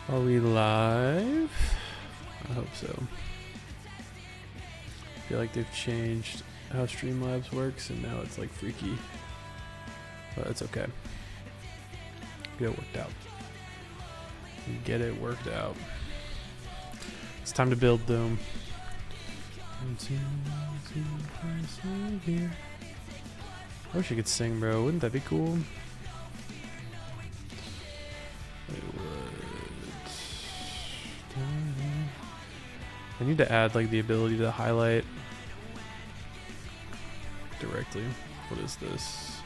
Are we live? I hope so. I feel like they've changed how Streamlabs works and now it's like freaky. But it's okay. Get it worked out. Get it worked out. It's time to build Doom. I wish I could sing, bro. Wouldn't that be cool? I need to add like the ability to highlight directly. What is this?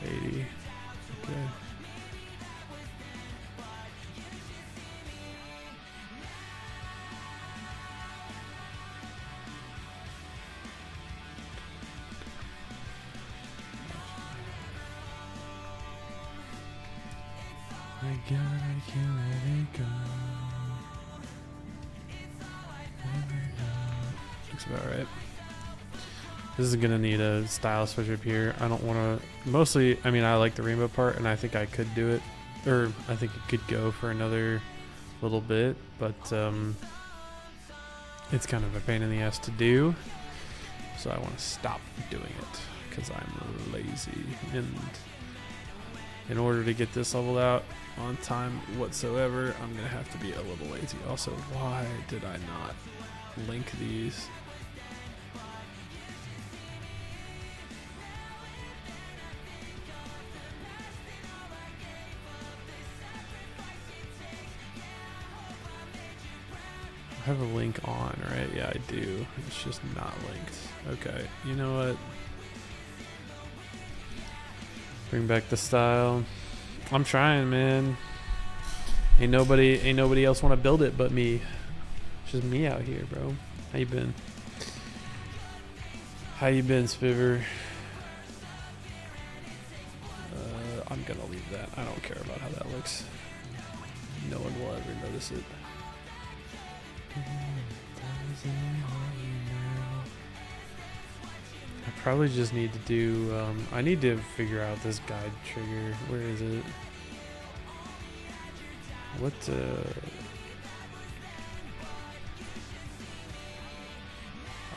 80. Okay. My God, I can't let it go. Looks about right. This is gonna need a style switch up here. I don't want to. Mostly, I mean, I like the rainbow part, and I think I could do it, or I think it could go for another little bit, but it's kind of a pain in the ass to do. So I want to stop doing it because I'm lazy, and in order to get this leveled out on time whatsoever, I'm gonna have to be a little lazy. Also, why did I not link these? I have a link on, right? Yeah, I do. It's just not linked. Okay, you know what? Bring back the style. I'm trying, man. Ain't nobody else want to build it but me. It's just me out here, bro. How you been? How you been, Spiver? I'm gonna leave that. I don't care about how that looks. No one will ever notice it. I probably just need to do, I need to figure out this guide trigger. Where is it? What,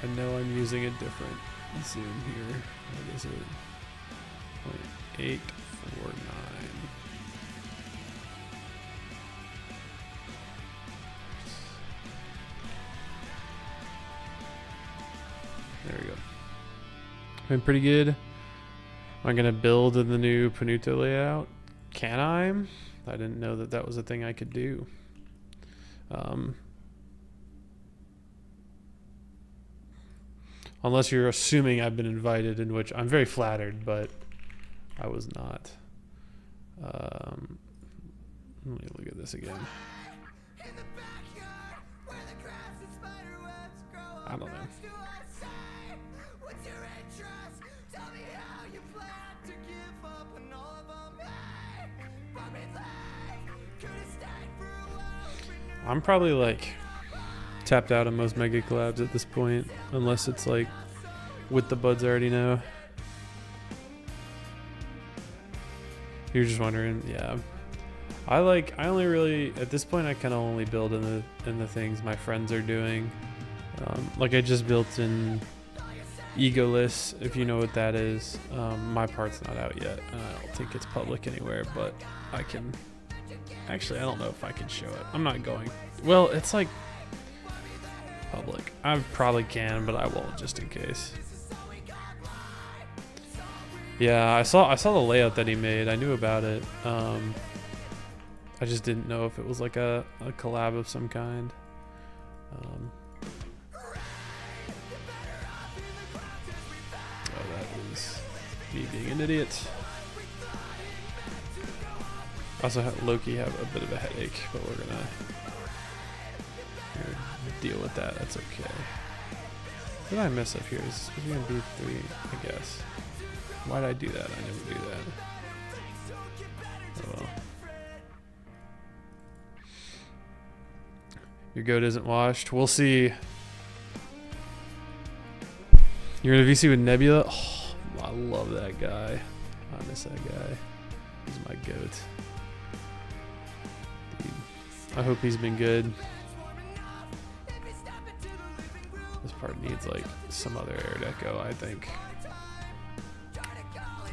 I know I'm using a different zoom here. What is it? 0.849. There we go. Been pretty good. I'm gonna build in the new Panuto layout. Can I? I didn't know that that was a thing I could do. Unless you're assuming I've been invited, in which I'm very flattered, but I was not. Let me look at this again. I don't know. I'm probably like tapped out on most mega collabs at this point, unless it's like with the buds I already know. You're just wondering, yeah. I only really at this point I kind of only build in the things my friends are doing. Like I just built in Egoless, if you know what that is. My part's not out yet, and I don't think it's public anywhere, but I can. Actually, I don't know if I can show it. I'm not going. Well, it's like public. I probably can, but I won't just in case. Yeah, I saw the layout that he made. I knew about it. I just didn't know if it was like a collab of some kind. Oh, that is me being an idiot. Also, Loki have a bit of a headache, but we're gonna deal with that. That's okay. What did I mess up here? Is this supposed to be on B3? I guess. Why did I do that? I never do that. Oh well. Your goat isn't washed. We'll see. You're in a VC with Nebula? Oh, I love that guy. I miss that guy. He's my goat. I hope he's been good. This part needs like some other air deco, I think.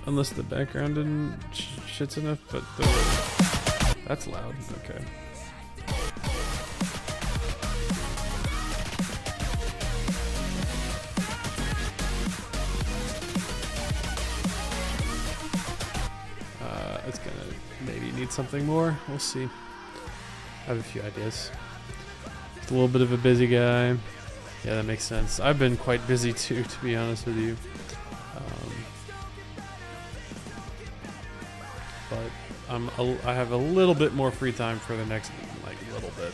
Unless the background didn't shits enough, but that's loud. Okay. It's gonna maybe need something more. We'll see. I have a few ideas. Just a little bit of a busy guy. Yeah, that makes sense. I've been quite busy too, to be honest with you. But I have a little bit more free time for the next, like, little bit.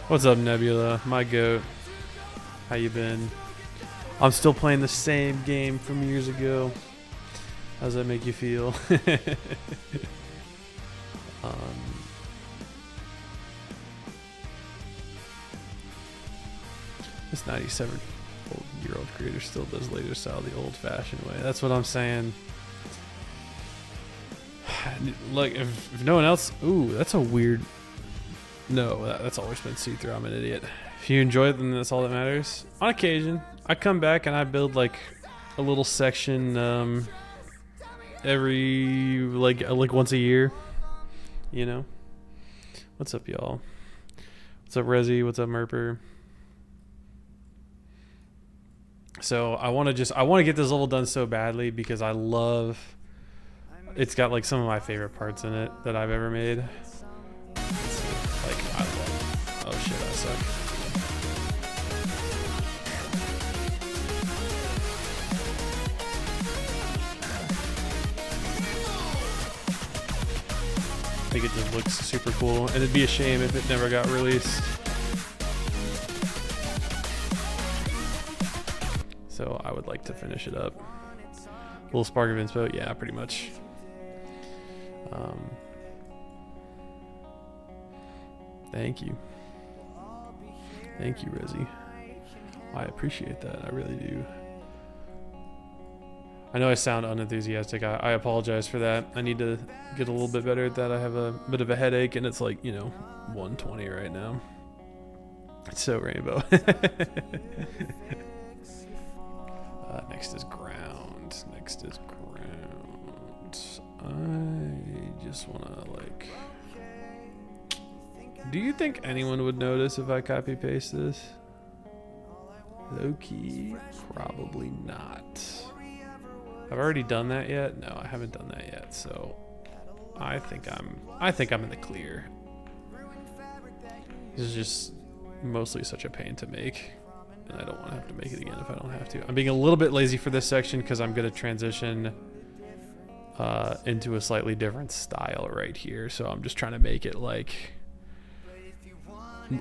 What's up, Nebula? My goat. How you been? I'm still playing the same game from years ago. How does that make you feel? This 97-year-old creator still does laser style the old-fashioned way. That's what I'm saying. Like, if no one else... Ooh, that's a weird... No, that's always been see-through. I'm an idiot. If you enjoy it, then that's all that matters. On occasion, I come back and I build, like, a little section every, like once a year. You know? What's up, y'all? What's up, Resi? What's up, Merper? So I want to get this level done so badly because I love... It's got like some of my favorite parts in it that I've ever made. Like, I love... Oh shit, I suck. I think it just looks super cool, and it'd be a shame if it never got released. So I would like to finish it up. Little spark of inspo, yeah, pretty much. Thank you. Thank you, Resi. I appreciate that. I really do. I know I sound unenthusiastic. I apologize for that. I need to get a little bit better at that. I have a bit of a headache, and it's like, 1:20 right now. It's so rainbow. Next is ground. Next is ground. I just want to, like... Do you think anyone would notice if I copy paste this? Low-key, probably not. I've already done that yet? No, I haven't done that yet. So I think I'm in the clear. This is just mostly such a pain to make, and I don't want to have to make it again if I don't have to. I'm being a little bit lazy for this section because I'm going to transition into a slightly different style right here. So I'm just trying to make it like...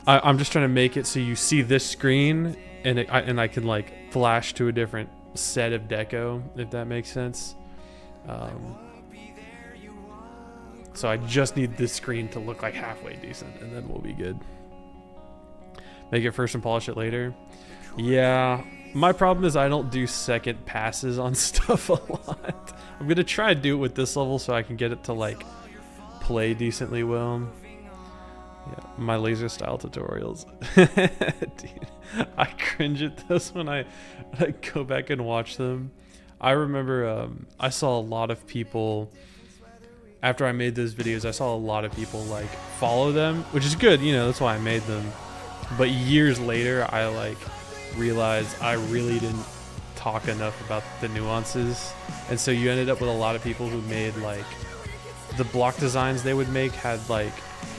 I'm just trying to make it so you see this screen and I can like flash to a different set of deco, if that makes sense. So I just need this screen to look like halfway decent, and then we'll be good. Make it first and polish it later. Yeah, my problem is I don't do second passes on stuff a lot. I'm gonna try to do it with this level so I can get it to like play decently well. Yeah, my laser style tutorials. Dude, I cringe at those when I go back and watch them. I remember I saw a lot of people, after I made those videos, I saw a lot of people like follow them, which is good, that's why I made them. But years later, I like realized I really didn't talk enough about the nuances. And so you ended up with a lot of people who made like, the block designs they would make had like,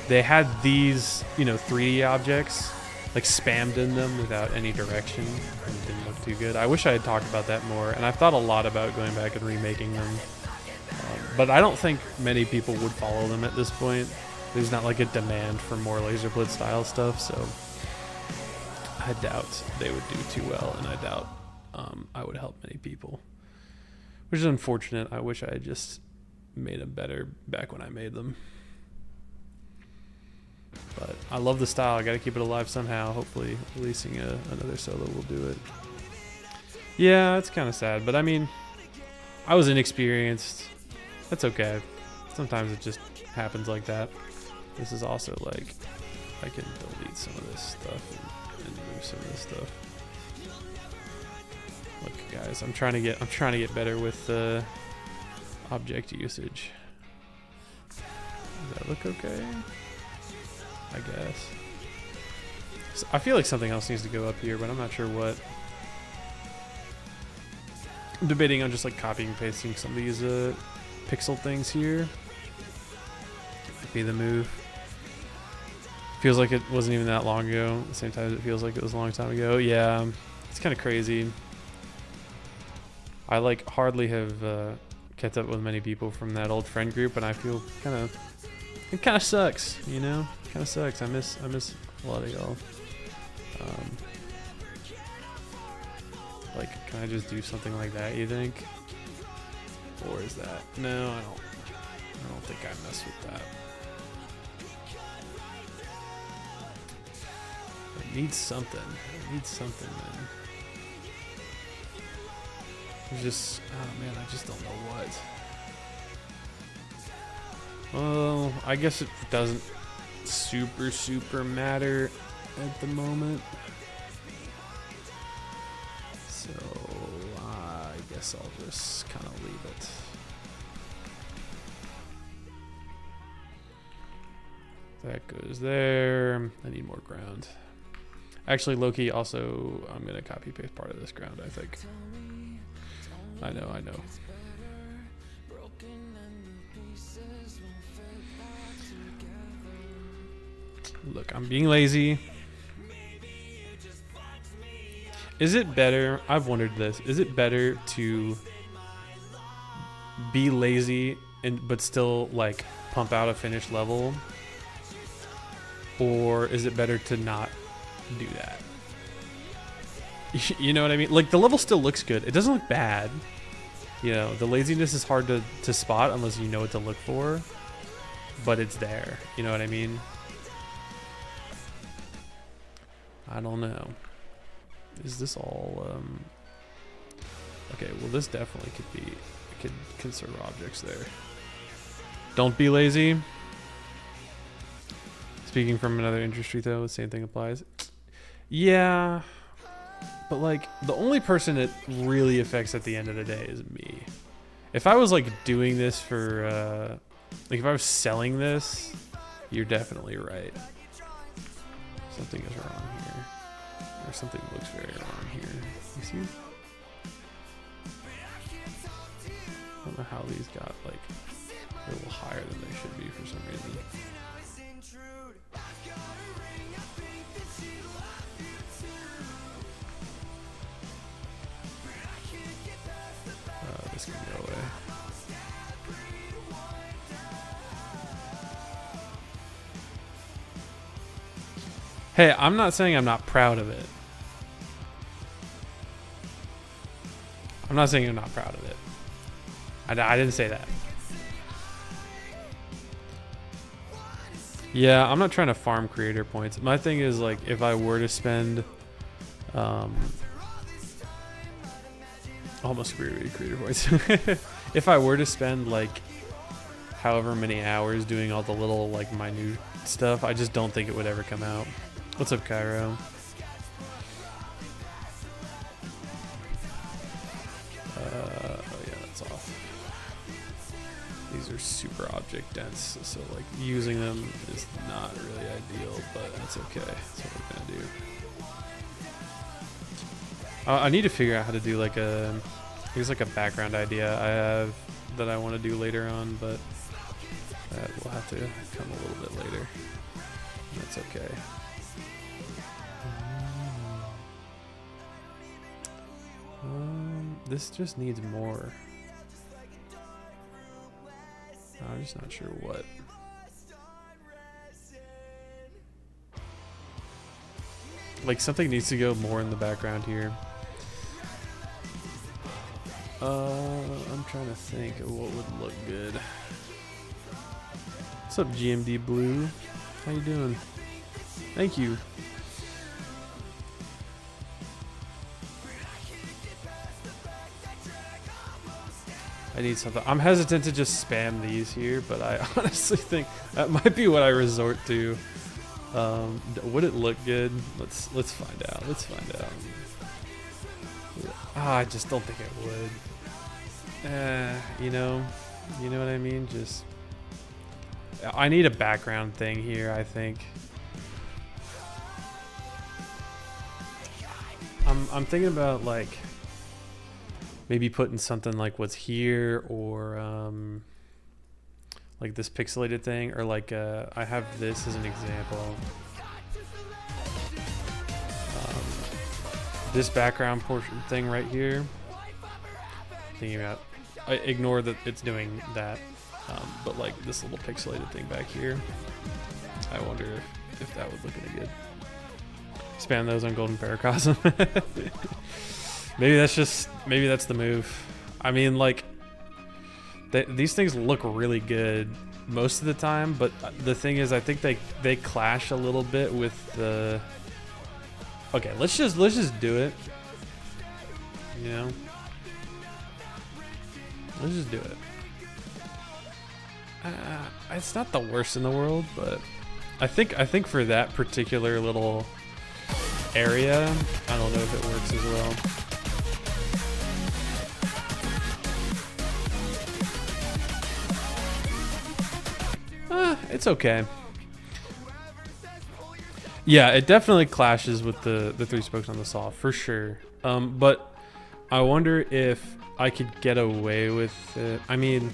they had these, 3D objects like spammed in them without any direction, and it didn't look too good. I wish I had talked about that more, and I've thought a lot about going back and remaking them. But I don't think many people would follow them at this point. There's not like a demand for more Laser Blitz style stuff, so I doubt they would do too well, and I doubt I would help many people. Which is unfortunate. I wish I had just made them better back when I made them. But I love the style. I got to keep it alive somehow. Hopefully releasing another solo will do it. Yeah, it's kind of sad. But I mean, I was inexperienced. That's okay. Sometimes it just happens like that. This is also like, I can delete some of this stuff and move some of this stuff. Look, guys, I'm trying to get better with object usage. Does that look okay? I guess. So I feel like something else needs to go up here, but I'm not sure what. I'm debating on just like copying and pasting some of these pixel things here. Might be the move. Feels like it wasn't even that long ago. At the same time, it feels like it was a long time ago. Yeah, it's kind of crazy. I like hardly have kept up with many people from that old friend group, and I feel it kind of sucks, you know? Kind of sucks. I miss a lot of y'all. Like, can I just do something like that, you think? Or is that? No, I don't think I mess with that. It needs something. It needs something, man. It's just, oh man, I just don't know what. Well, I guess it doesn't super matter at the moment. So I guess I'll just kind of leave it. That goes there. I need more ground. Actually, Loki, also, I'm going to copy paste part of this ground, I think. I know. Look, I'm being lazy. Is it better? I've wondered this. Is it better to be lazy but still like pump out a finished level? Or is it better to not do that? You know what I mean? Like, the level still looks good. It doesn't look bad. You know, the laziness is hard to spot unless you know what to look for. But it's there. You know what I mean? I don't know. Is this all... Okay, well, this definitely could be... I could conserve objects there. Don't be lazy. Speaking from another industry, though, the same thing applies. Yeah... But, like, the only person it really affects at the end of the day is me. If I was, like, doing this for, like, if I was selling this, you're definitely right. Something is wrong here. Or something looks very wrong here. You see? I don't know how these got, like, a little higher than they should be for some reason. This can go away. Hey, I'm not saying I'm not proud of it. I'm not saying I'm not proud of it. I didn't say that. Yeah, I'm not trying to farm creator points. My thing is, like, if I were to spend almost creator points. If I were to spend like however many hours doing all the little like minute stuff, I just don't think it would ever come out. What's up, Cairo? Oh yeah, that's off. These are super object dense, so like using them is not really ideal, but that's okay. That's what we're gonna do. I need to figure out how to do like here's like a background idea I have that I want to do later on, but that will have to come a little bit later. That's okay. This just needs more. I'm just not sure what. Like, something needs to go more in the background here. I'm trying to think of what would look good. What's up, GMD Blue? How you doing? Thank you. I need something. I'm hesitant to just spam these here, but I honestly think that might be what I resort to. Would it look good? Let's find out. Let's find out. I just don't think it would. You know what I mean? Just I need a background thing here, I think. I'm thinking about like maybe putting something like what's here, or like this pixelated thing, or like I have this as an example. This background portion thing right here. Thinking about, I ignore that it's doing that, but like this little pixelated thing back here. I wonder if that would look any good. Spam those on Golden Paracosm. Maybe that's the move. I mean, like, these things look really good most of the time, but the thing is, I think they clash a little bit with the. Okay, let's just do it. You know, let's just do it. It's not the worst in the world, but I think for that particular little area, I don't know if it works as well. It's okay. Yeah, it definitely clashes with the 3 spokes on the saw for sure. But I wonder if I could get away with it. I mean,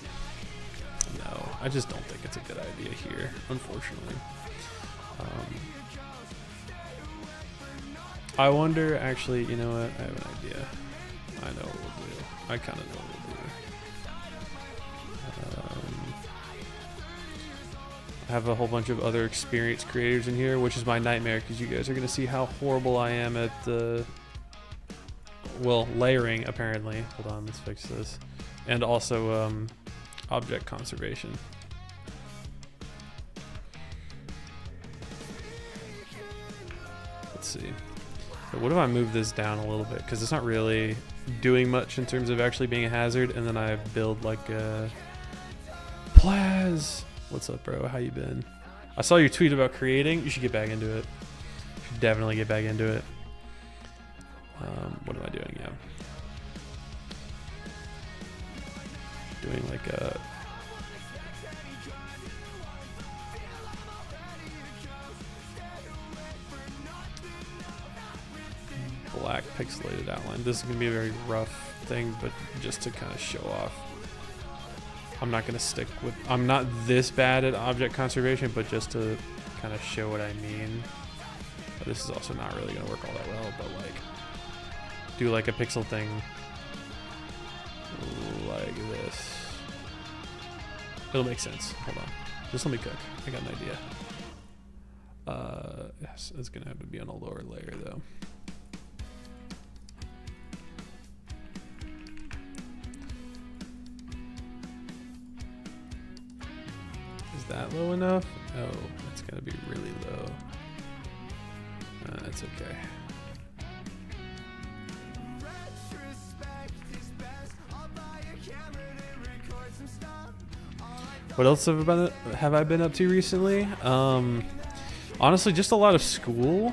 no, I just don't think it's a good idea here, unfortunately. I wonder, actually, you know what? I have an idea. I know what we'll do. I kind of know what we'll do. I have a whole bunch of other experienced creators in here, which is my nightmare, because you guys are going to see how horrible I am at well, layering, apparently. Hold on, let's fix this. And also object conservation. Let's see. So what if I move this down a little bit, because it's not really doing much in terms of actually being a hazard, and then I build like a Plaz. What's up, bro? How you been? I saw your tweet about creating. You should get back into it. You should definitely get back into it. What am I doing? Yeah. Doing like a... black pixelated outline. This is going to be a very rough thing, but just to kind of show off. I'm not going to stick with... I'm not this bad at object conservation, but just to kind of show what I mean. But this is also not really going to work all that well, but like... do like a pixel thing like this. It'll make sense. Hold on. Just let me cook. I got an idea. Yes, it's going to have to be on a lower layer, though. Is that low enough? Oh, it's gonna be really low. That's okay. What else have I been up to recently? Honestly, just a lot of school.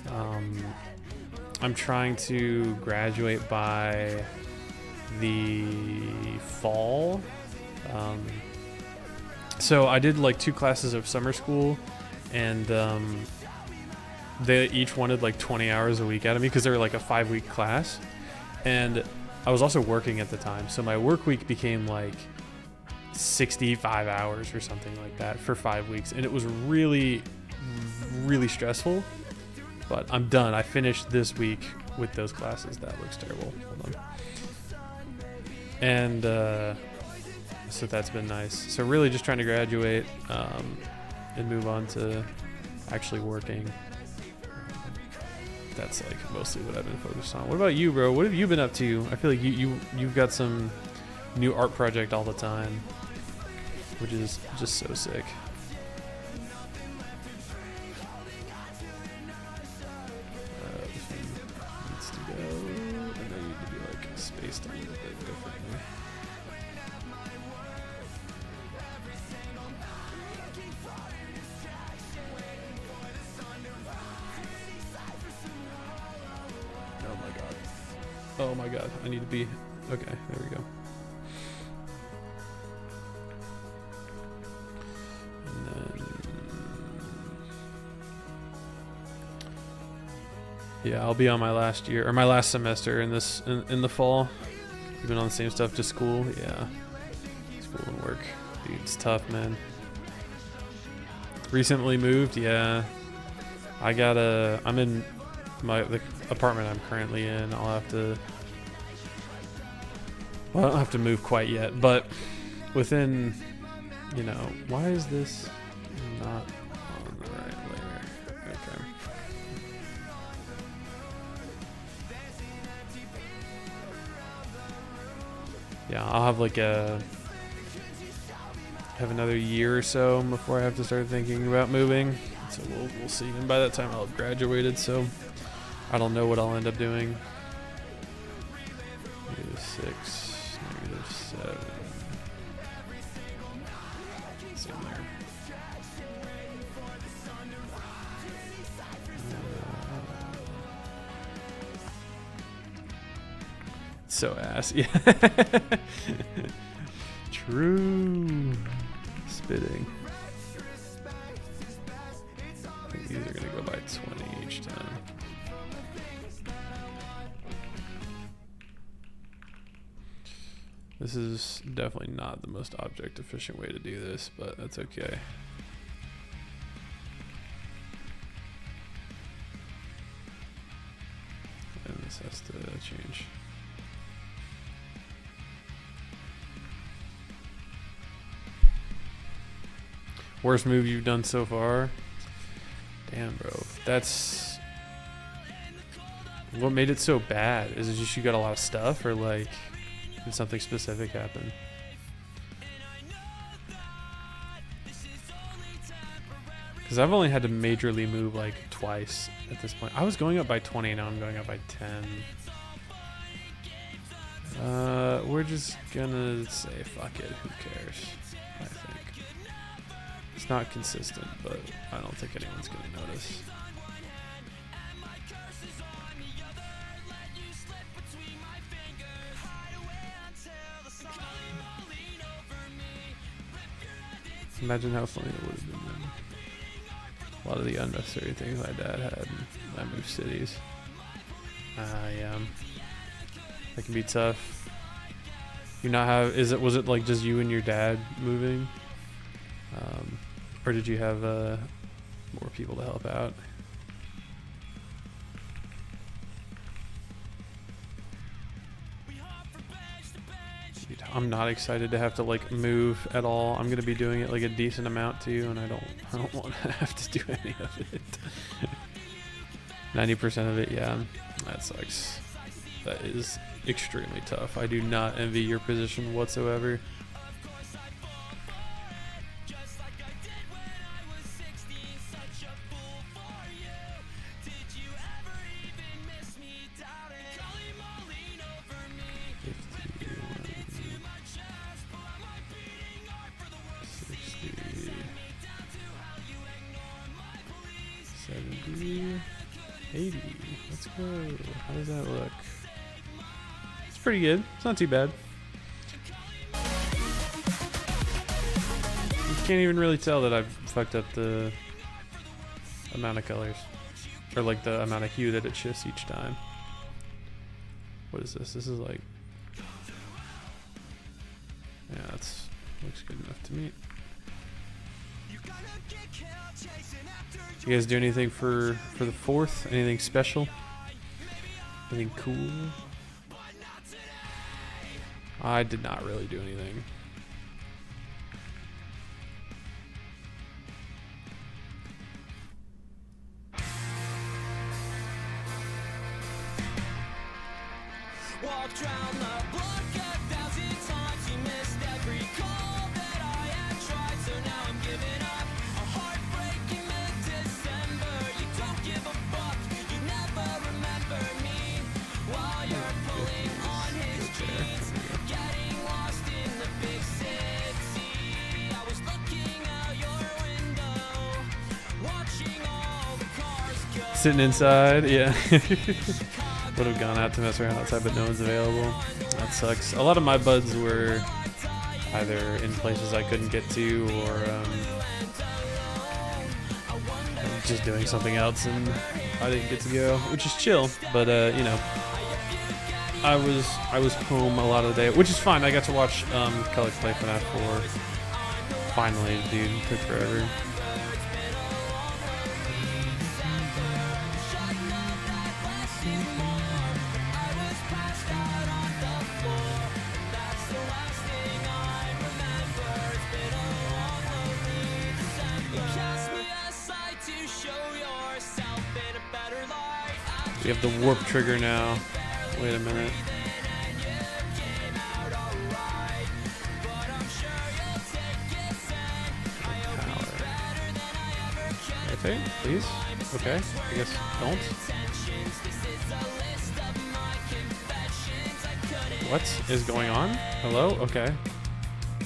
I'm trying to graduate by the fall. So I did like 2 classes of summer school, and they each wanted like 20 hours a week out of me because they were like a 5-week class. And I was also working at the time, so my work week became like 65 hours or something like that for 5 weeks, and it was really, really stressful. But I'm done. I finished this week with those classes. That looks terrible. Hold on. And so that's been nice. So really just trying to graduate and move on to actually working. That's like mostly what I've been focused on. What about you, bro? What have you been up to? I feel like you've got some new art project all the time, which is just so sick. This one needs to go, and they need to be like spaced a little bit differently. Oh my god, I need to be... Okay, there we go. And then... Yeah, I'll be on my last year, or my last semester in this, in the fall. You've been on the same stuff to school? Yeah. School and work. Dude, it's tough, man. Recently moved, yeah. I'm in the apartment I'm currently in. I'll have to... Well, I don't have to move quite yet, but within, you know, why is this not on the right layer? Okay. Yeah, I'll have like have another year or so before I have to start thinking about moving. So we'll see. And by that time I'll have graduated, so I don't know what I'll end up doing. -6, -7. Same there. So ass, yeah. True. Spitting. I think these are gonna go by 20 each time. This is definitely not the most object efficient way to do this, but that's okay. And this has to change. Worst move you've done so far? Damn, bro. That's... What made it so bad? Is it just you got a lot of stuff, or like... Did something specific happen? Because I've only had to majorly move like twice at this point. I was going up by 20, now I'm going up by 10. We're just gonna say fuck it, who cares? I think. It's not consistent, but I don't think anyone's gonna notice. Imagine how funny it would have been then. A lot of the unnecessary things my dad had. I moved cities. Yeah. That can be tough. You not have... Was it like just you and your dad moving? Or did you have more people to help out? I'm not excited to have to like move at all. I'm gonna be doing it like a decent amount too, and I don't want to have to do any of it. 90% of it, yeah, that sucks. That is extremely tough. I do not envy your position whatsoever. How does that look? It's pretty good. It's not too bad. You can't even really tell that I've fucked up the amount of colors. Or like the amount of hue that it shifts each time. What is this? This is like... Yeah, that's looks good enough to me. You guys do anything for the 4th? Anything special? Anything cool? I did not really do anything. Walked round the block 1,000 times, you missed every call that I had tried, so now I'm giving up. A heartbreaking mid-December, you don't give a fuck, you never remember me. While you're pulling on his jeans, getting lost in the big city. I was looking out your window, watching all the cars go. Sitting inside, yeah. would have gone out to mess around outside, but no one's available. That sucks. A lot of my buds were either in places I couldn't get to, or just doing something else, and I didn't get to go, which is chill. But you know, I was home a lot of the day, which is fine. I got to watch Kelly play FNAF 4. Finally, dude, took forever. We have the warp trigger now. Wait a minute. Power. Okay, please. Okay, I guess don't. What is going on? Hello? Okay.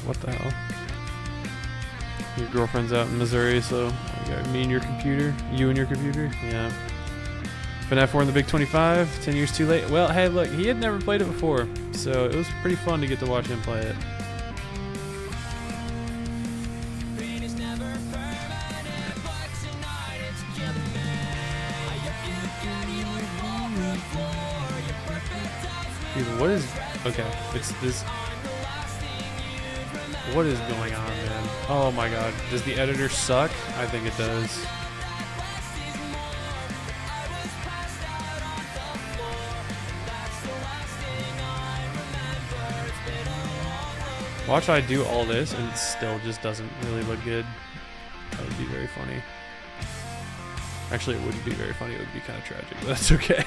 What the hell? Your girlfriend's out in Missouri, so you got me and your computer? You and your computer? Yeah. FNAF 4 in the Big 25, 10 years too late. Well, hey, look, he had never played it before, so it was pretty fun to get to watch him play it. Dude, what is... Okay, it's this... What is going on, man? Oh my god. Does the editor suck? I think it does. Watch I do all this and it still just doesn't really look good. That would be very funny. Actually, it wouldn't be very funny. It would be kind of tragic, but that's okay.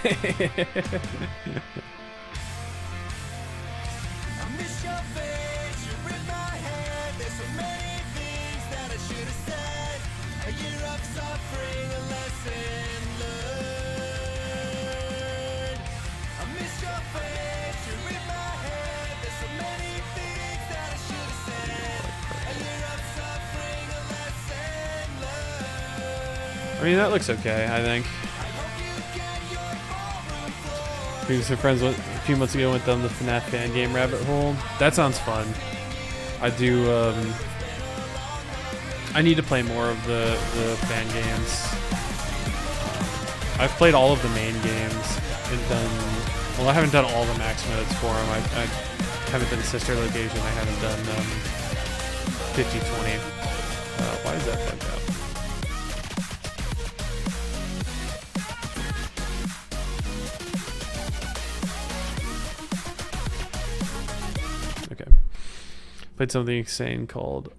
I mean, that looks okay, I think. Some friends a few months ago went down the FNAF fan game rabbit hole. That sounds fun. I do, I need to play more of the fan games. I've played all of the main games and done, well, I haven't done all the max modes for them. I haven't done Sister Location. I haven't done 50/20. Why is that fucked up? Played something insane called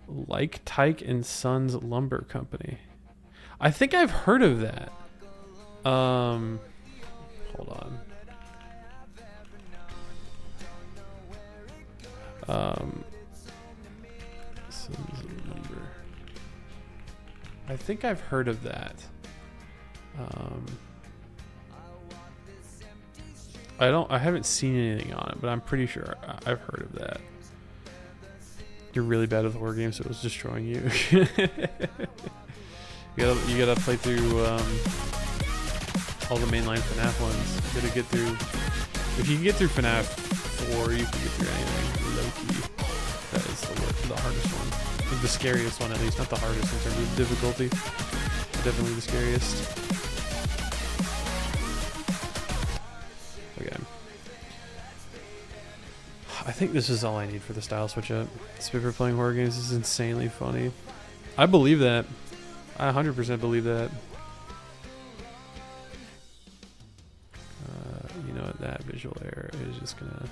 Like Tyke and Sons Lumber Company. I think I've heard of that. Hold on. Sons Lumber. I think I've heard of that. I haven't seen anything on it, but I'm pretty sure I've heard of that. You're really bad with horror games, so it was destroying you. you gotta play through all the mainline FNAF ones. You gotta get through. If you can get through FNAF 4, you can get through anything. Low-key. That is the hardest one. The scariest one, at least. Not the hardest in terms of difficulty. Definitely the scariest. Okay. I think this is all I need for the style switch up. Spipper playing horror games is insanely funny. I believe that. I 100% believe that. You know what? That visual error is just gonna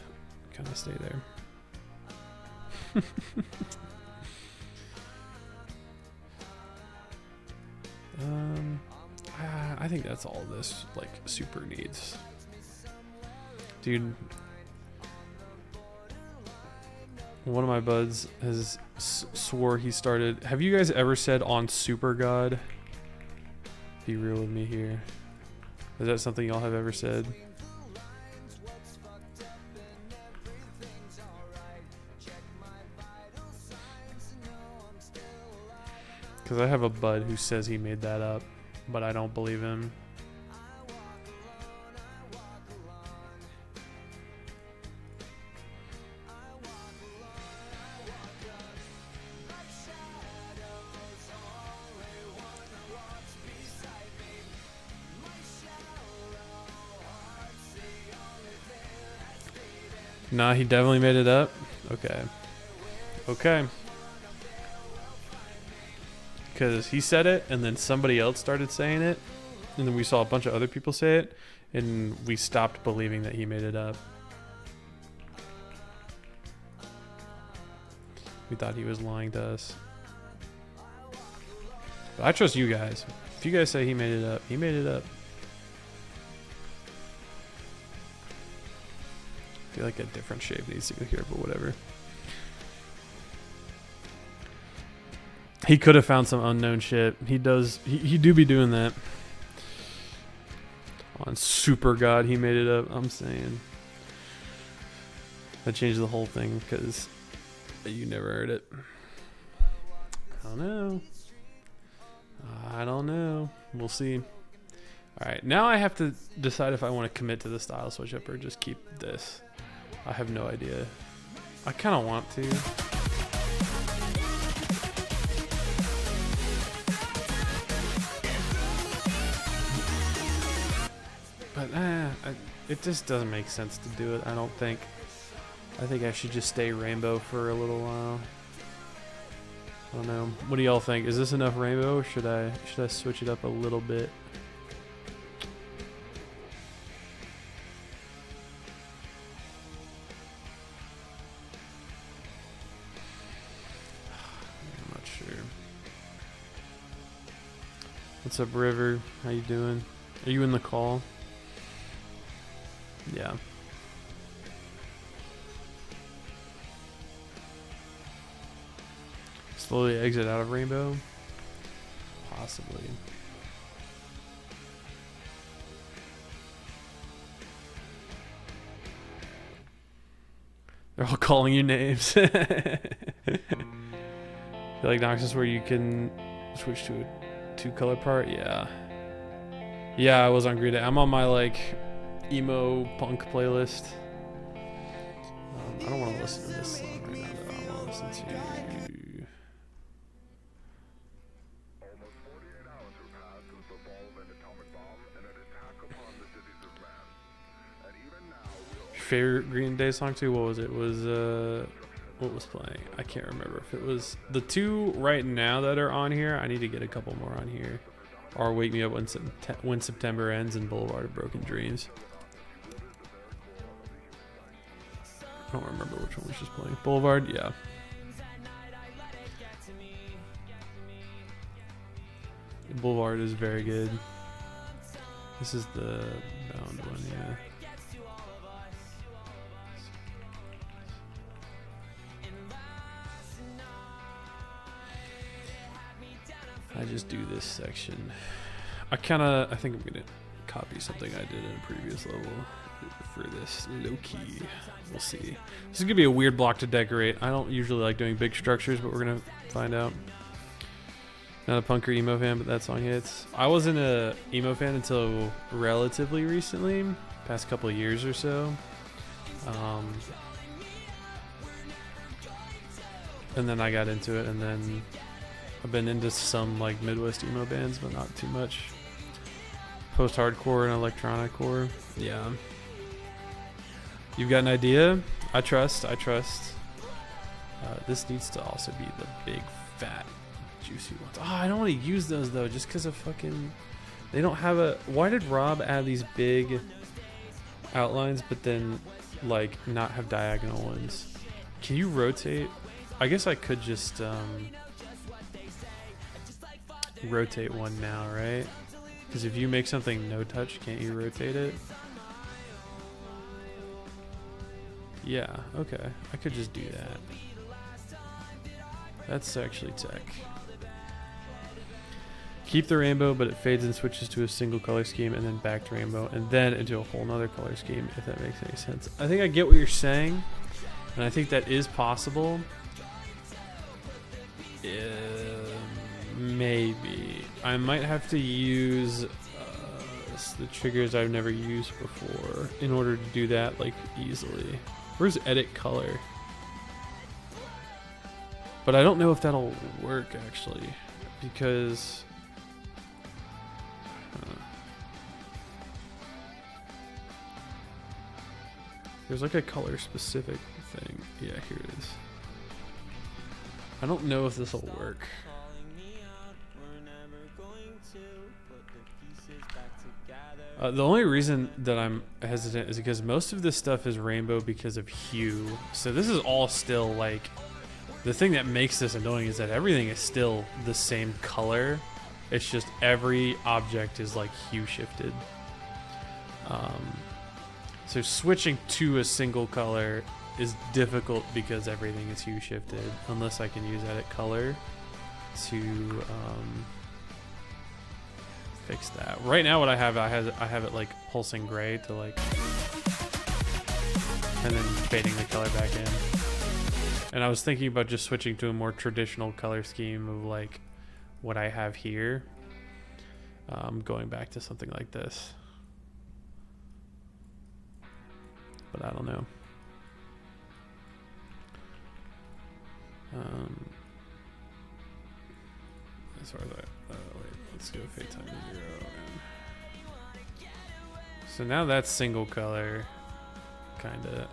kind of stay there. I think that's all this like super needs. Dude, one of my buds has swore he started. Have you guys ever said on Super God? Be real with me here. Is that something y'all have ever said? Because I have a bud who says he made that up, but I don't believe him. Nah, he definitely made it up. Okay. Okay. Because he said it, and then somebody else started saying it, and then we saw a bunch of other people say it, and we stopped believing that he made it up. We thought he was lying to us. But I trust you guys. If you guys say he made it up, he made it up. I feel like a different shape needs to go here, but whatever. He could have found some unknown shit. He does. He do be doing that. On Super God, he made it up. I'm saying. That changed the whole thing because you never heard it. I don't know. I don't know. We'll see. All right, now I have to decide if I want to commit to the style switch up or just keep this. I have no idea. I kind of want to. But it just doesn't make sense to do it, I don't think. I think I should just stay rainbow for a little while. I don't know. What do y'all think? Is this enough rainbow or should I switch it up a little bit? I'm not sure. What's up, River? How you doing? Are you in the call? Yeah. Slowly exit out of rainbow? Possibly. They're all calling you names. I feel like Noxus where you can switch to a 2-color part? Yeah. Yeah, I was on Green Day. I'm on my like emo punk playlist. I don't want to listen to this song right now though. I want to listen to favorite Green Day song too. What was it? What was playing? I can't remember if it was the two right now that are on here. I need to get a couple more on here, or Wake Me Up When September Ends and Boulevard of Broken Dreams. I don't remember which one was just playing. Boulevard, yeah. Boulevard is very good. This is the bound one, yeah. I just do this section. I think I'm gonna copy something I did in a previous level for this low key. We'll see. This is gonna be a weird block to decorate. I don't usually like doing big structures, but we're gonna find out. Not a punk or emo fan, but that song hits. I wasn't a emo fan until relatively recently, past couple of years or so. And then I got into it, and then I've been into some like Midwest emo bands, but not too much. Post-hardcore and electronic core. Yeah. You've got an idea? I trust. This needs to also be the big, fat, juicy ones. Oh, I don't want to use those though, just because of fucking... They don't have a... Why did Rob add these big outlines, but then like not have diagonal ones? Can you rotate? I guess I could just... rotate one now, right? Because if you make something no touch, can't you rotate it? Yeah, okay. I could just do that. That's actually tech. Keep the rainbow, but it fades and switches to a single color scheme and then back to rainbow and then into a whole nother color scheme, if that makes any sense. I think I get what you're saying, and I think that is possible. Maybe. I might have to use the triggers I've never used before in order to do that like easily. Where's edit color? But I don't know if that'll work actually, because There's like a color specific thing. Yeah, here it is. I don't know if this will work. The only reason that I'm hesitant is because most of this stuff is rainbow because of hue. So this is all still like, the thing that makes this annoying is that everything is still the same color. It's just every object is like hue shifted. So switching to a single color is difficult because everything is hue shifted, unless I can use edit color to fix that. Right now what I have it like pulsing gray to like, and then fading the color back in. And I was thinking about just switching to a more traditional color scheme of like what I have here, going back to something like this, but I don't know. As far as wait, let's go fade time to 0. So now that's single color, kinda.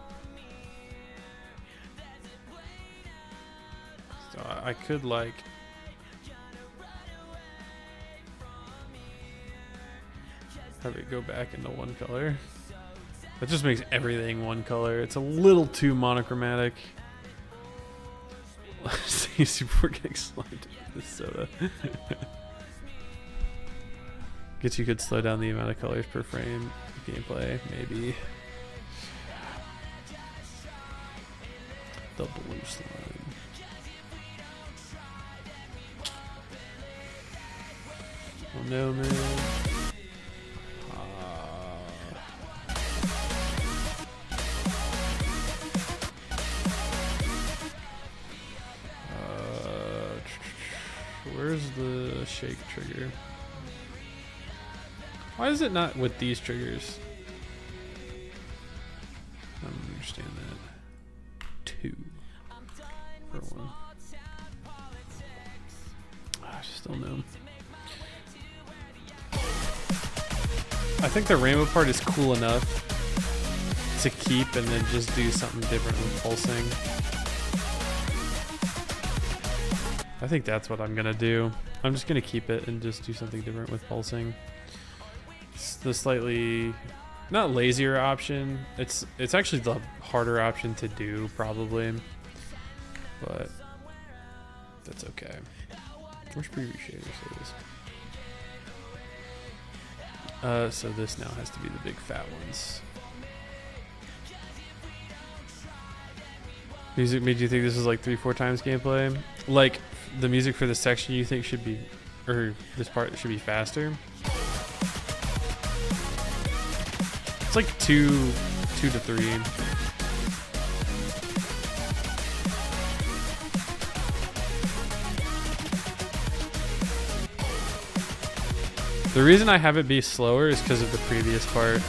So I could like have it go back into one color. That just makes everything one color. It's a little too monochromatic. Before getting slimed into this soda. Guess you could slow down the amount of colors per frame. Gameplay, maybe. The blue slime. Oh no, man. Where's the shake trigger? Why is it not with these triggers? I don't understand that. 2 for 1. I just don't know. I think the rainbow part is cool enough to keep and then just do something different with pulsing. I think that's what I'm gonna do. I'm just gonna keep it and just do something different with pulsing. It's the slightly, not lazier option. It's actually the harder option to do probably, but that's okay. Where's preview shaders? So this now has to be the big fat ones. Music made you think this was like 3-4 times gameplay? Like the music for this section you think should be, or this part should be faster? It's like 2 to 3. The reason I have it be slower is because of the previous part.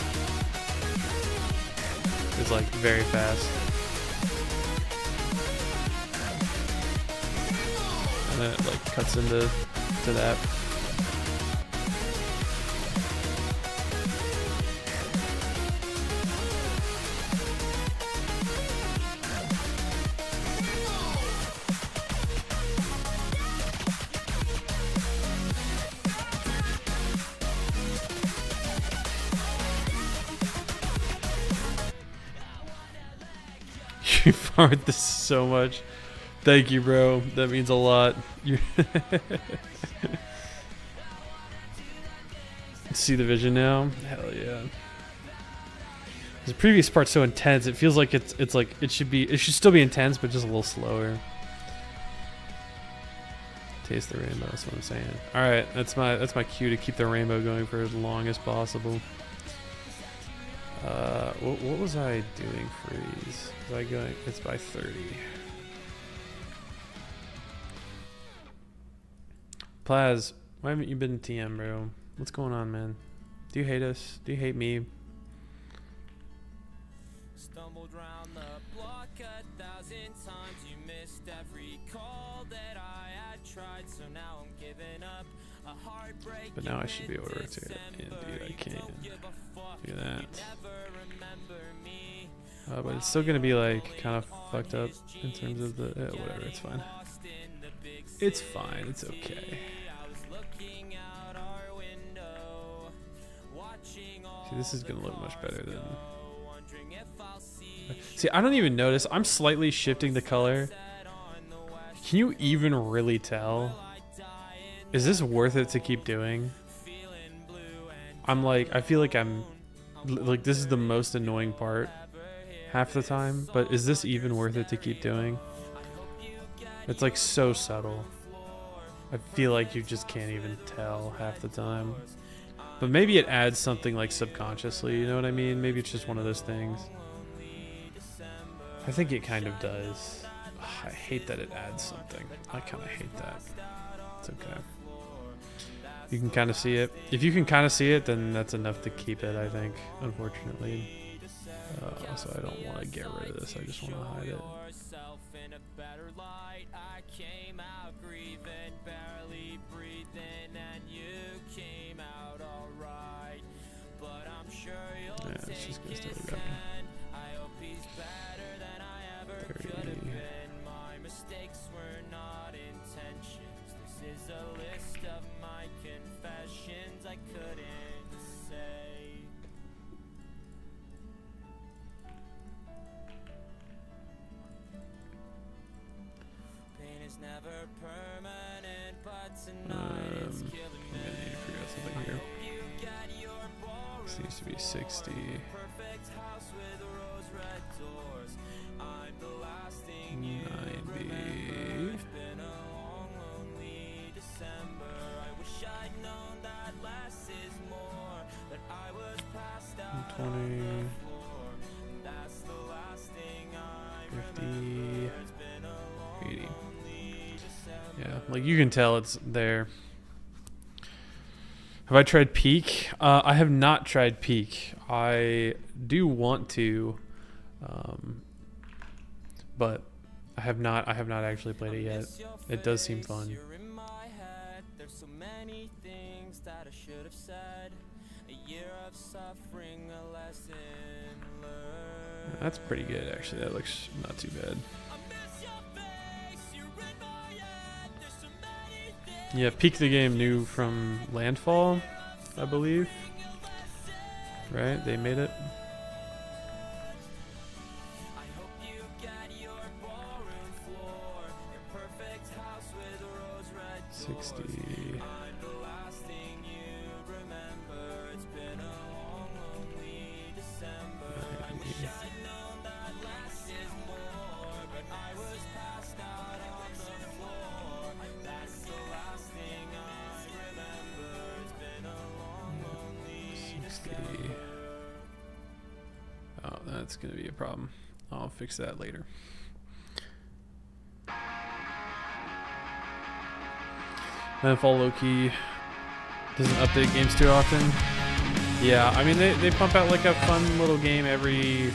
It's like very fast. And then it like cuts into that. You farmed this so much. Thank you, bro. That means a lot. See the vision now? Hell yeah. The previous part's so intense. It feels like it's like it should still be intense, but just a little slower. Taste the rainbow. That's what I'm saying. All right, that's my cue to keep the rainbow going for as long as possible. What was I doing for these? Was I going? It's by 30. Plaz, why haven't you been TM, bro? What's going on, man? Do you hate us? Do you hate me? Stumbled round the block 1,000 times. You missed every call that I had tried, so now I'm giving up. A heartbreak. But now I should be able to rotate it. Indeed, I can. Do that. But it's still gonna be like kind of fucked up in terms of the whatever. It's fine. It's fine. It's okay. See, this is gonna look much better than. See, I don't even notice. I'm slightly shifting the color. Can you even really tell? Is this worth it to keep doing? I'm like, I feel like I'm like, this is the most annoying part half the time, but is this even worth it to keep doing? It's like so subtle. I feel like you just can't even tell half the time. But maybe it adds something like subconsciously, you know what I mean? Maybe it's just one of those things. I think it kind of does. Ugh, I hate that it adds something. I kind of hate that. It's okay. You can kind of see it. If you can kind of see it, then that's enough to keep it, I think, unfortunately. So I don't want to get rid of this. I just want to hide it. Yeah, it's just going to stay like that. 30. Never permanent, but I'm tonight it's gonna killing need to figure out something here. This needs to be 60. perfect house with rose red doors. I'm the last thing you 90. remember. It's been a long, lonely December. I wish I'd known that less is more. That I was passed out 20. on the floor. That's the last thing I 50. remember. It's been a long, 80. lonely December. Yeah, like you can tell it's there. Have I tried Peak? I have not tried Peak. I do want to, but I have not actually played it yet. It does seem fun. You're in my head. There's so many things that I should have said. A year of suffering, a lesson learned. That's pretty good, actually. That looks not too bad. Yeah, Peak the game new from Landfall, I believe. Right? They made it. I hope you get your ballroom floor, your perfect house with rose red doors. 60. I'm the last thing you'd remember. It's been a long, lonely December. I wish I'd known that less is more, but I was passed out on the floor. That's the last thing I remember. It's been a long, lonely 60. December. Oh, that's going to be a problem. I'll fix that later. Landfall low-key doesn't update games too often. Yeah, I mean they pump out like a fun little game every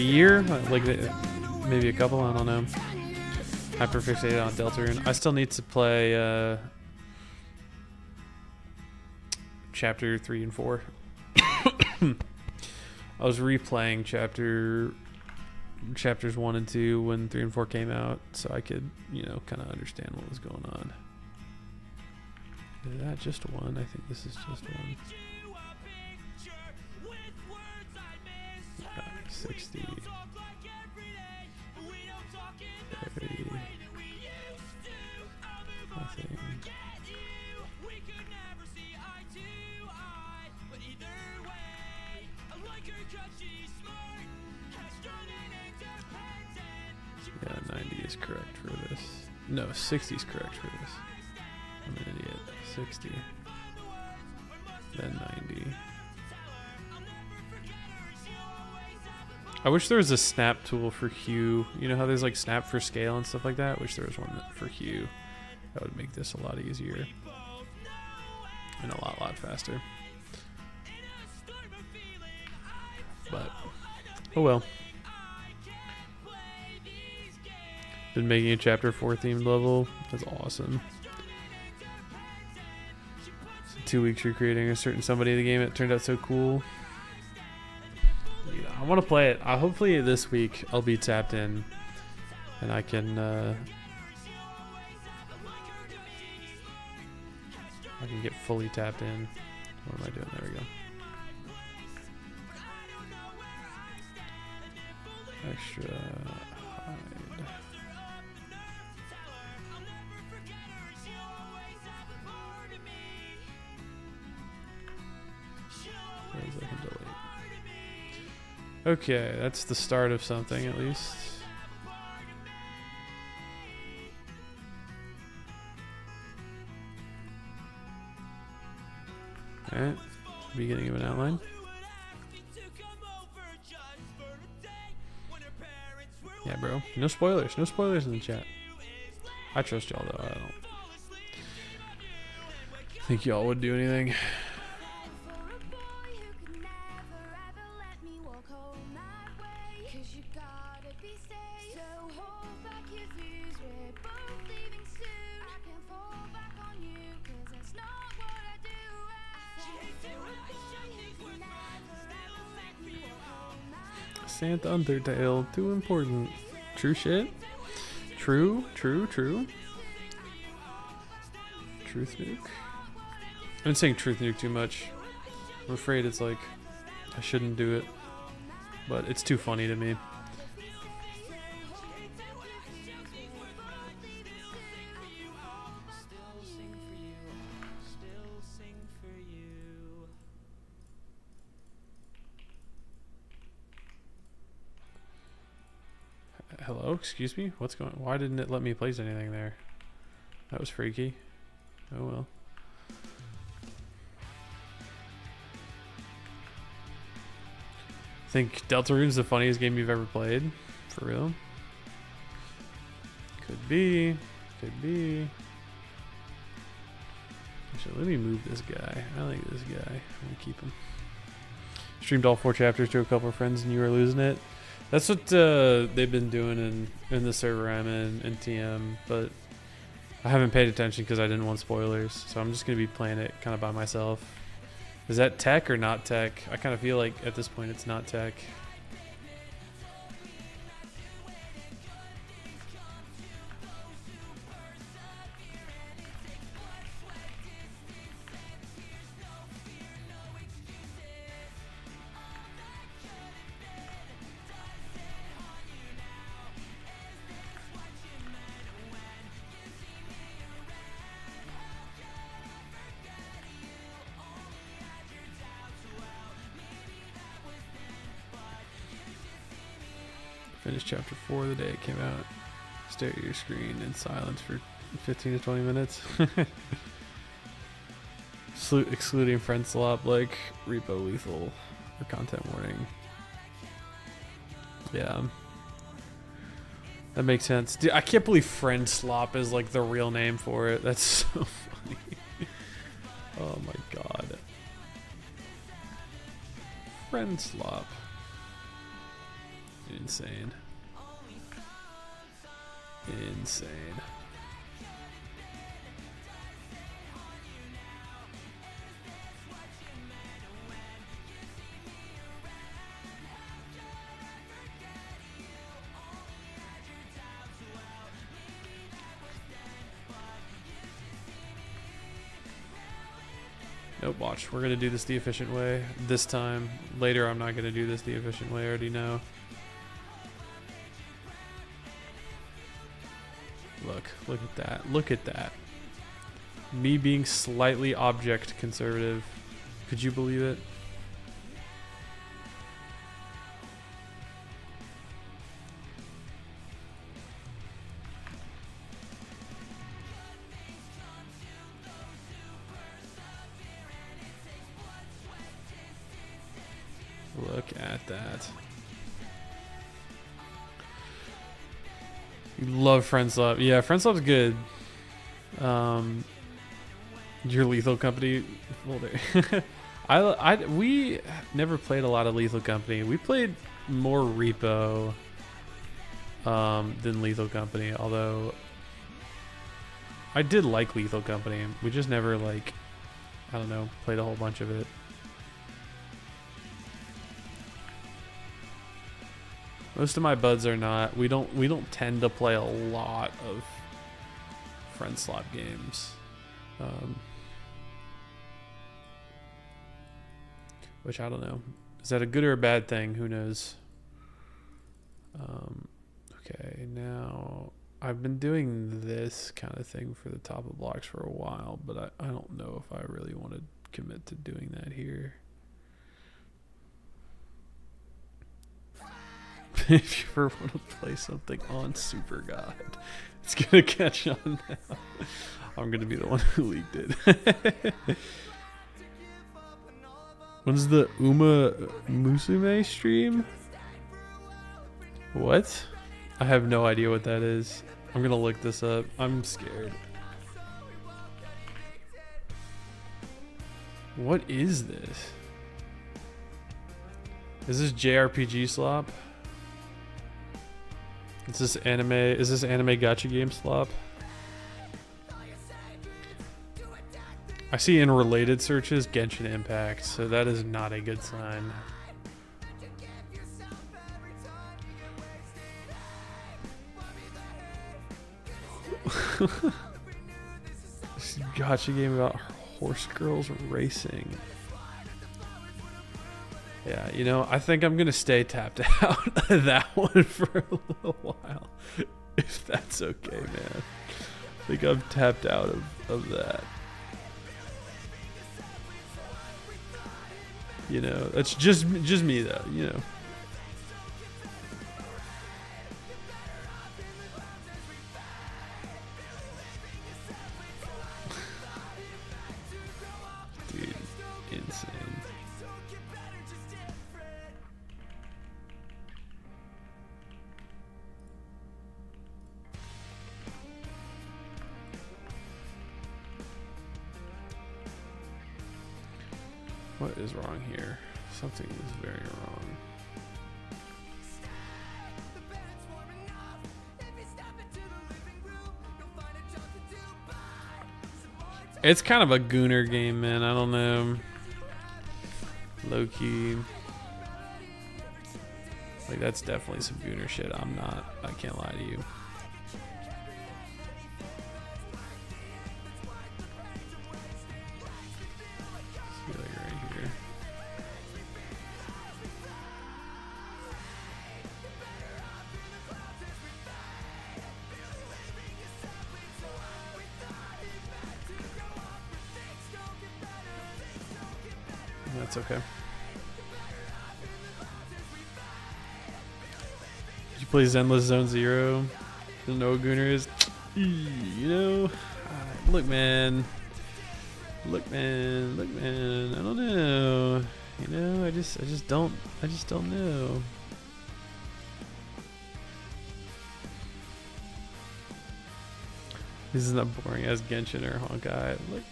year, like maybe a couple. I don't know. Hyperfixated on Deltarune. I still need to play chapter 3 and 4. I was replaying chapters 1 and 2 when 3 and 4 came out, so I could, kind of understand what was going on. Is that just one? I think this is just one. Yeah, 60. 30. Nothing. Yeah, 90 is correct for this. No, 60 is correct for this. I'm an idiot. 60. Then 90. I wish there was a snap tool for hue. You know how there's like snap for scale and stuff like that? I wish there was one for hue. That would make this a lot easier. And a lot faster. But, oh well. Been making a chapter 4 themed level. That's awesome. So 2 weeks recreating a certain somebody in the game. It turned out so cool. Look at want to play it. Hopefully this week I'll be tapped in, and I can get fully tapped in. What am I doing? There we go. Extra hide. Those I can delete. Okay, that's the start of something at least. Alright, beginning of an outline. Yeah, bro. No spoilers. No spoilers in the chat. I trust y'all, though. I don't think y'all would do anything. Santa Undertale, too important. True shit. True. Truth nuke. I've been saying truth nuke too much. I'm afraid it's like I shouldn't do it, but it's too funny to me. Hello, excuse me? What's going on? Why didn't it let me place anything there? That was freaky. Oh well. Think Deltarune's the funniest game you've ever played? For real? Could be. Could be. Actually, let me move this guy. I like this guy. I'm gonna keep him. Streamed all 4 chapters to a couple of friends and you were losing it. That's what they've been doing in the server I'm in TM, but I haven't paid attention because I didn't want spoilers, so I'm just going to be playing it kind of by myself. Is that tech or not tech? I kind of feel like at this point it's not tech. Finished chapter 4 the day it came out. Stare at your screen in silence for 15 to 20 minutes. Excluding friend slop like repo lethal or content warning. Yeah. That makes sense. Dude, I can't believe friend slop is like the real name for it. That's so funny. Oh my god. Friend slop. Insane. Insane. Nope, watch. We're going to do this the efficient way this time. Later, I'm not going to do this the efficient way. I already know. Look at that. Look at that. Me being slightly object conservative. Could you believe it? Look at that. You love Friendslop. Yeah, Friendslop's good. Your Lethal Company folder. We never played a lot of Lethal Company. We played more Repo than Lethal Company, although I did like Lethal Company. We just never, like, I don't know, played a whole bunch of it. Most of my buds are not. We don't tend to play a lot of friend slot games. Which I don't know. Is that a good or a bad thing? Who knows? Okay, now I've been doing this kind of thing for the top of blocks for a while, but I don't know if I really want to commit to doing that here. If you ever want to play something on Super God, it's gonna catch on now. I'm gonna be the one who leaked it. When's the Uma Musume stream? What? I have no idea what that is. I'm gonna look this up. I'm scared. What is this? Is this JRPG slop? Is this anime? Is this anime gacha game slop? I see in related searches Genshin Impact, so that is not a good sign. This gacha game about horse girls racing. Yeah, you know, I think I'm gonna stay tapped out of that one for a little while, if that's okay, man. I think I'm tapped out of that. You know, that's just me though, you know. Dude, insane. What is wrong here? Something is very wrong. It's kind of a gooner game, man. I don't know. Low key. Like, that's definitely some gooner shit. I can't lie to you. That's okay. Did you play Zenless Zone Zero? You know what Gooner is? You know? Look, man. Look, man. I don't know. You know, I just don't know. This is not boring as Genshin or Honkai. Look,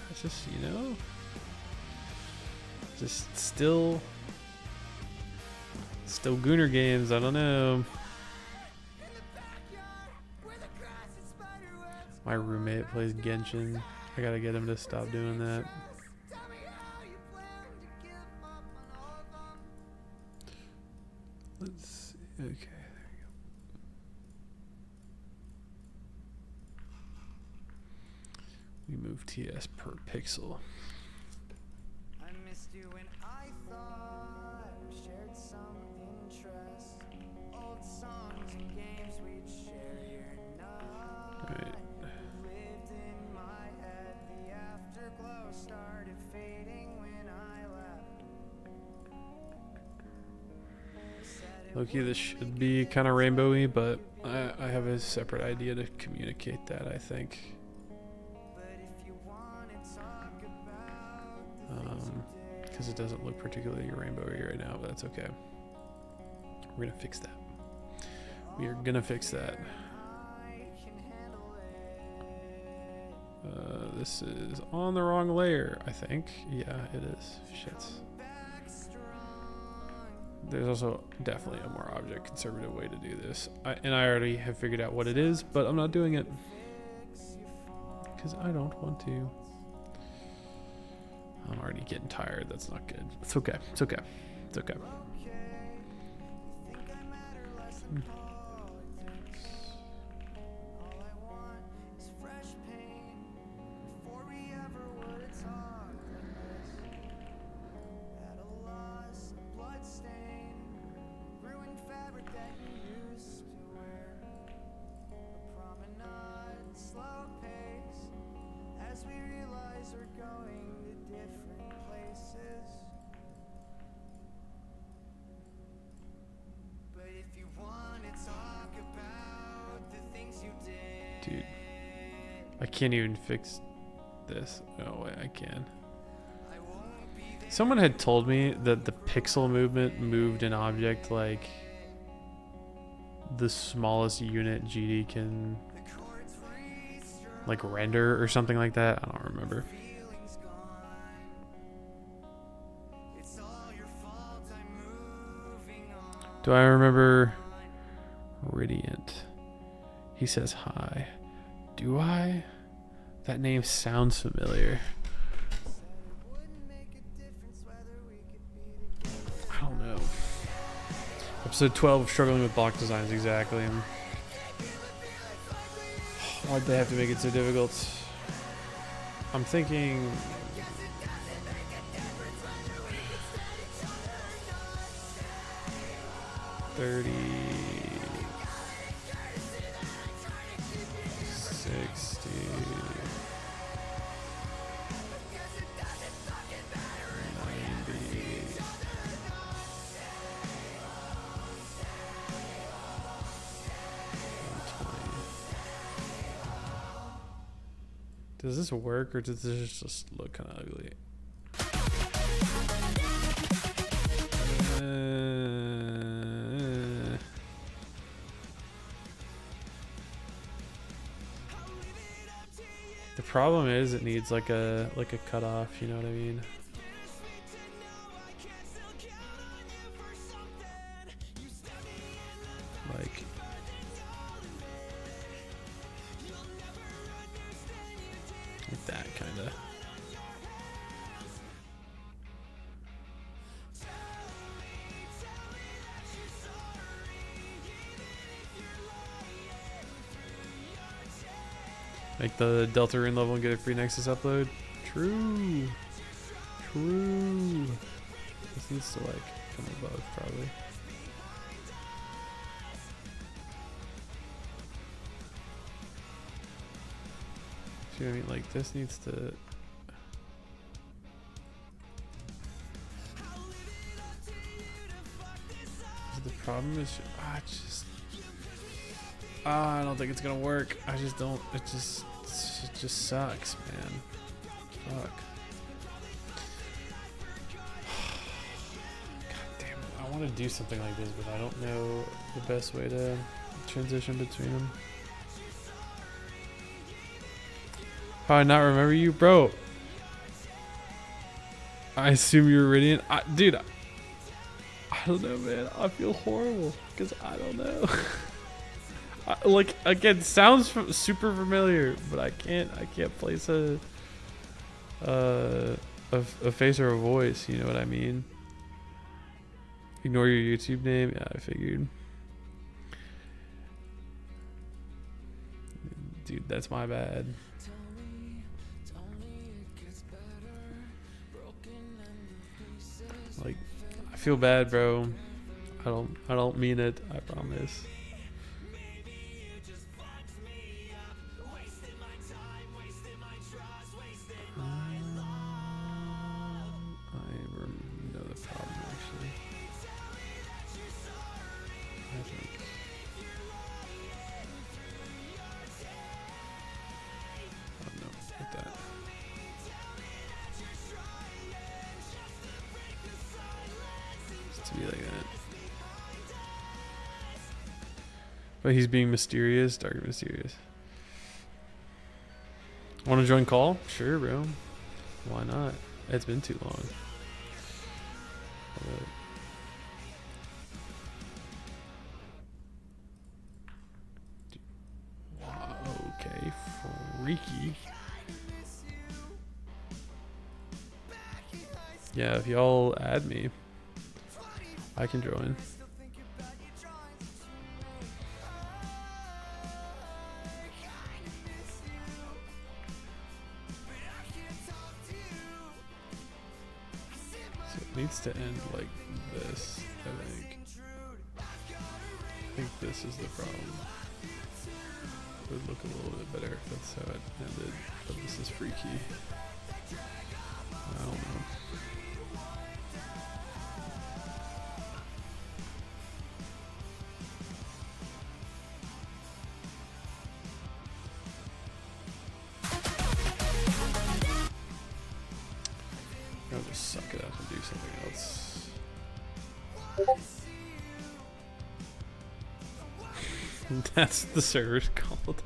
it's just, you know, just still Gooner games. I don't know. My roommate plays Genshin. I gotta get him to stop doing that. Let's see. Okay, there you go. We move TS per pixel. I missed you when I thought we shared some interest. Old songs and games we'd share, you're not. Right. Lived in my head, the afterglow started fading when I left. Loki, this should be kind of rainbowy, but I have a separate idea to communicate that, I think. Because it doesn't look particularly rainbowy right now, but that's okay. We're gonna fix that. We are gonna fix that. This is on the wrong layer, I think. Yeah, it is. Shit. There's also definitely a more object conservative way to do this. And I already have figured out what it is, but I'm not doing it. Because I don't want to. I'm already getting tired. That's not good. It's okay. It's okay. It's okay. Dude, I can't even fix this. No way I can. Someone had told me that the pixel movement moved an object like the smallest unit GD can like render or something like that. I don't remember. Do I remember Radiant? He says hi. Do I? That name sounds familiar. I don't know. Episode 12 of Struggling with Block Designs, exactly. Why'd they have to make it so difficult? I'm thinking... $30... 60... 90... Does this work or does this just look kind of ugly? The problem is it needs like a cutoff, you know what I mean? Like that kind of. Make the Delta Rune level and get a free Nexus upload. True. True. This needs to like come above probably. See what I mean? Like this needs to. The problem is, I don't think it's gonna work. I just don't. It just sucks, man. Fuck. God damn it! I want to do something like this, but I don't know the best way to transition between them. How I not remember you, bro? I assume you're Radiant. Dude, I don't know, man. I feel horrible because I don't know. Like again, sounds super familiar, but I can't place a face or a voice. You know what I mean? Ignore your YouTube name. Yeah, I figured. Dude, that's my bad. Like, I feel bad, bro. I don't mean it. I promise. Know the problem actually. I think. Oh no, hit that. It's to be like that. But he's being mysterious, dark and mysterious. Want to join call? Sure, bro. Why not? It's been too long. Wow, okay, freaky. Yeah, if y'all add me, I can join. needs to end like this, I think. I think this is the problem. It would look a little bit better if that's how it ended, but this is freaky. I don't know. I'll just suck it up and do something else. That's the server's called.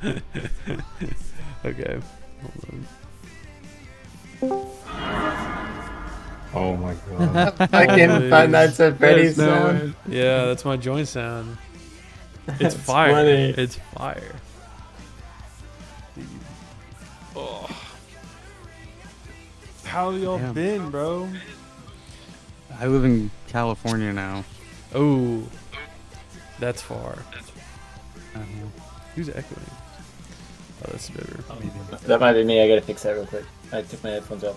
Okay, hold on. Oh my god. Fucking Five Nights at Freddy's sound. Yeah, that's my joint sound. It's That's fire. funny. It's fire. Oh. How y'all Damn. been, bro? I live in California now. Oh, that's far. Uh-huh. Who's echoing? Oh, that's better. That might be me. I gotta fix that real quick. I took my headphones off.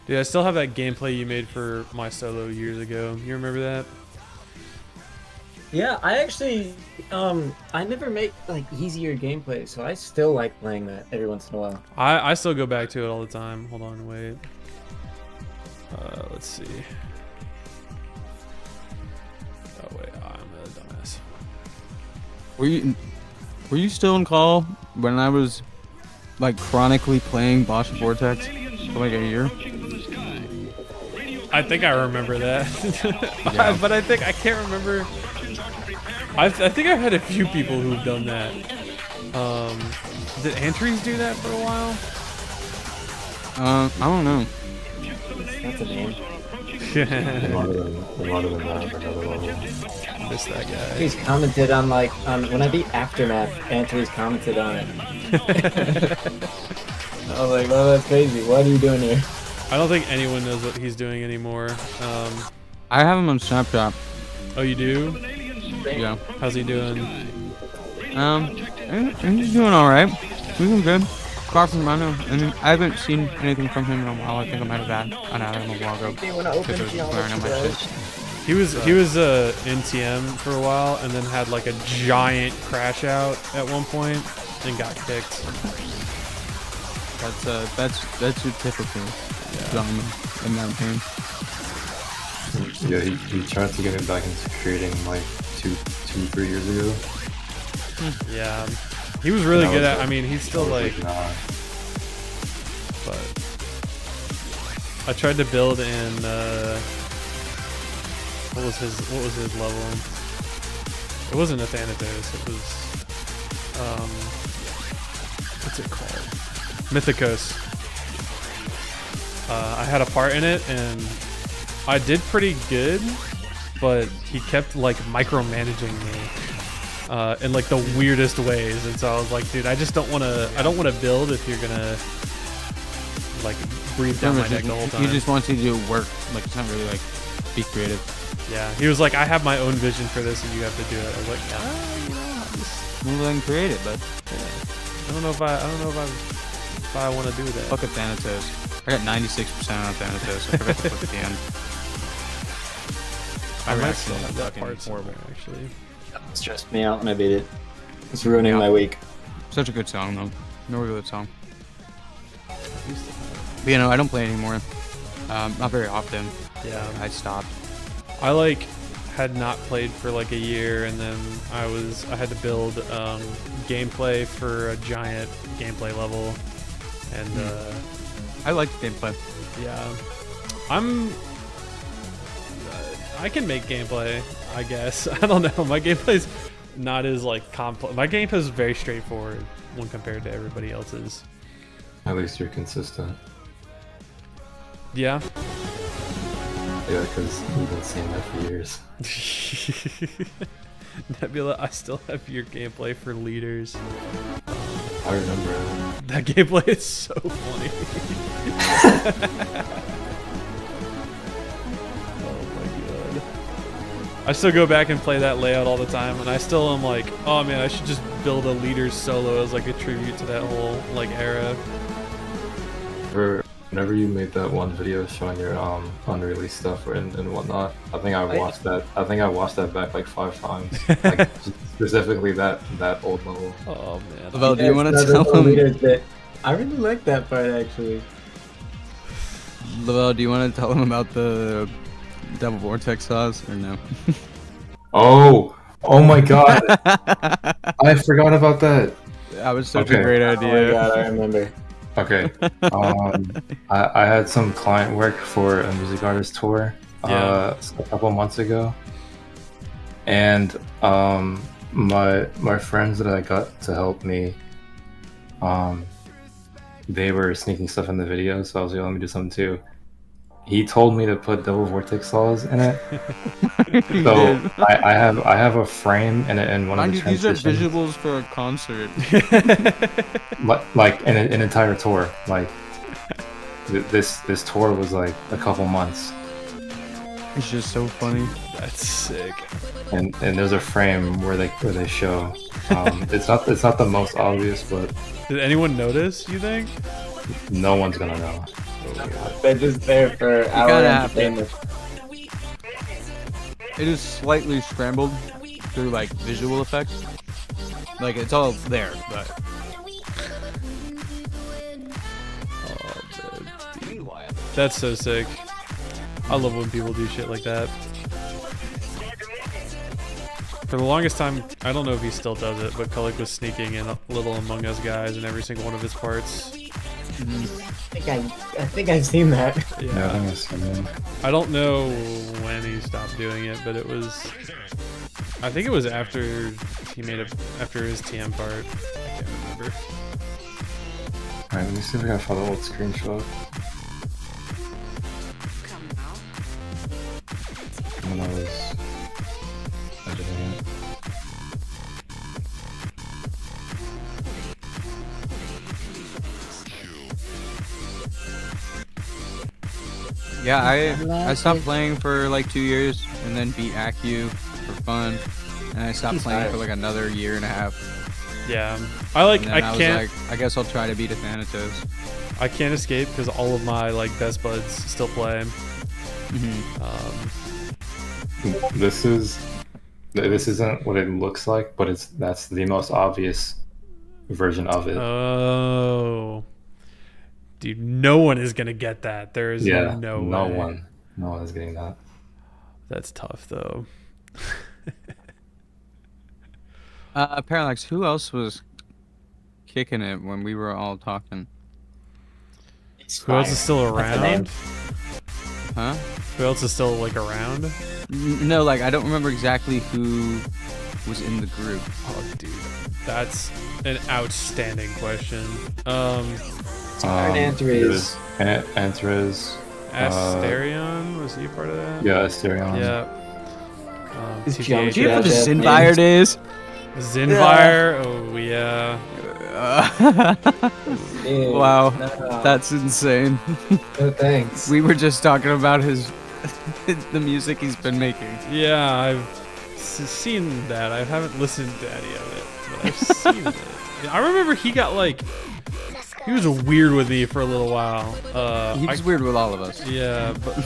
Dude, I still have that gameplay you made for my solo years ago. You remember that? Yeah, I actually, I never make like easier gameplay, so I still like playing that every once in a while. I still go back to it all the time. Hold on, wait. Let's see. Oh wait, I'm a dumbass. Were you still in call when I was like chronically playing Bosch Vortex for like a year? I think I remember that, Yeah. but I can't remember. I think I've had a few people who've done that. Did Antries do that for a while? I don't know. That's a name. A lot of them have another level. Missed that guy. He's commented on like when I beat Aftermath. Anthony's commented on it. I was like, "Oh, that's crazy. What are you doing here?" I don't think anyone knows what he's doing anymore. I have him on Snapchat. Oh, you do? Yeah. How's he doing? He's doing all right. He's doing good. Far from I know. I mean, I haven't seen anything from him in a while. I think I might have had an item a while ago. Okay, when I open Because it, it was I'll wearing let on you my guys. shit. He was NTM for a while, and then had like a giant crash out at one point, and got kicked. That's your typical drama in that game. Yeah, he tried to get me back into creating like 3 years ago. Yeah, he was really And good was at. I mean, he's still I was like, nah. but I tried to build in. What was his level? It wasn't a Thanatos. It was what's it called? Mythicos. I had a part in it, and I did pretty good, but he kept like micromanaging me in like the weirdest ways, and so I was like, dude, I just don't want to. I don't want to build if you're gonna like breathe down my neck the whole time. He just wants you to do work. Like it's not really like be creative. Yeah, he was like, I have my own vision for this, and you have to do it. I was like, I'll just, Well, then create it, but I don't know if I want to do that. fuck a Thanatos. I got 96% on Thanatos. I forgot to put it at the end. I My might reaction still was have that fucking part horrible. somewhere, actually. It stressed me out when I beat it. It's ruining Yeah. my week. Such a good song though. No real good song. But you know, I don't play anymore. Not very often. Yeah, I stopped. I like had not played for like a year, and then I had to build gameplay for a giant gameplay level, and I like gameplay. yeah, I can make gameplay, I guess. I don't know. My gameplay's not as like complex. My gameplay is very straightforward when compared to everybody else's. At least you're consistent. Yeah. Yeah, because we've been saying that for years. Nebula, I still have your gameplay for leaders. I remember it. That gameplay is so funny. Oh my god. I still go back and play that layout all the time, and I still am like, oh man, I should just build a leaders solo as like a tribute to that whole like era. whenever you made that one video showing your unreleased stuff and whatnot, I think I watched that. I think I watched that back like 5 times. Like specifically that old level. Oh man. Lavelle, do you want to That's tell another him? leader's bit. I really like that part actually. Lavelle, do you want to tell him about the Devil Vortex saws or no? Oh my god! I forgot about that. That was such Okay. a great Oh my idea. god, I remember. Okay. I had some client work for a music artist tour Yeah. a couple months ago, and my friends that I got to help me, they were sneaking stuff in the video, so I was like, let me do something too. He told me to put Devil Vortex saws in it, so I have a frame in one of Mind the you, these are transitions, visuals for a concert. like an entire tour. Like this tour was like a couple months. It's just so funny. That's sick. And there's a frame where they show. It's not the most obvious, but Did anyone notice? You think? no one's gonna know. They're just there for our gotta have to. entertainment. It is slightly scrambled through like visual effects. Like it's all there, but Oh, man. That's so sick. I love when people do shit like that. For the longest time, I don't know if he still does it, but Kulik was sneaking in Little Among Us guys in every single one of his parts. I think I've seen that. Yeah, I Yeah. think it's something. I don't know when he stopped doing it, but it was. I think it was after after his TM part. I can't remember. Alright, let me see if I can find the old screenshot. When I was editing it. yeah, I stopped playing for like 2 years and then beat Acu for fun, and I stopped playing for like another year and a half. Yeah, I like. And I then I was can't. like, I guess I'll try to beat a Thanatos. I can't escape because all of my like best buds still play. This isn't what it looks like, but that's the most obvious version of it. Oh, dude, no one is gonna get that. There is Yeah, no way. no one is getting that. That's tough though. Parallax, who else was kicking it when we were all talking? Who else is still That's the name. around? Huh? Who else is still like around? No, like I don't remember exactly who was in the group. Oh, dude, that's an outstanding question. Current answer is Antares. Asterion, was he a part of that? Yeah, Asterion. Yeah. Is TTH. Geometry Do you know what the Yeah, Zinfire is? Zinfire. Oh yeah. Ew, Wow, no, that's insane. no thanks. We were just talking about his the music he's been making. Yeah, I've seen that. I haven't listened to any of it, but I've seen it. I remember he got like, he was weird with me for a little while. He was weird with all of us. Yeah, but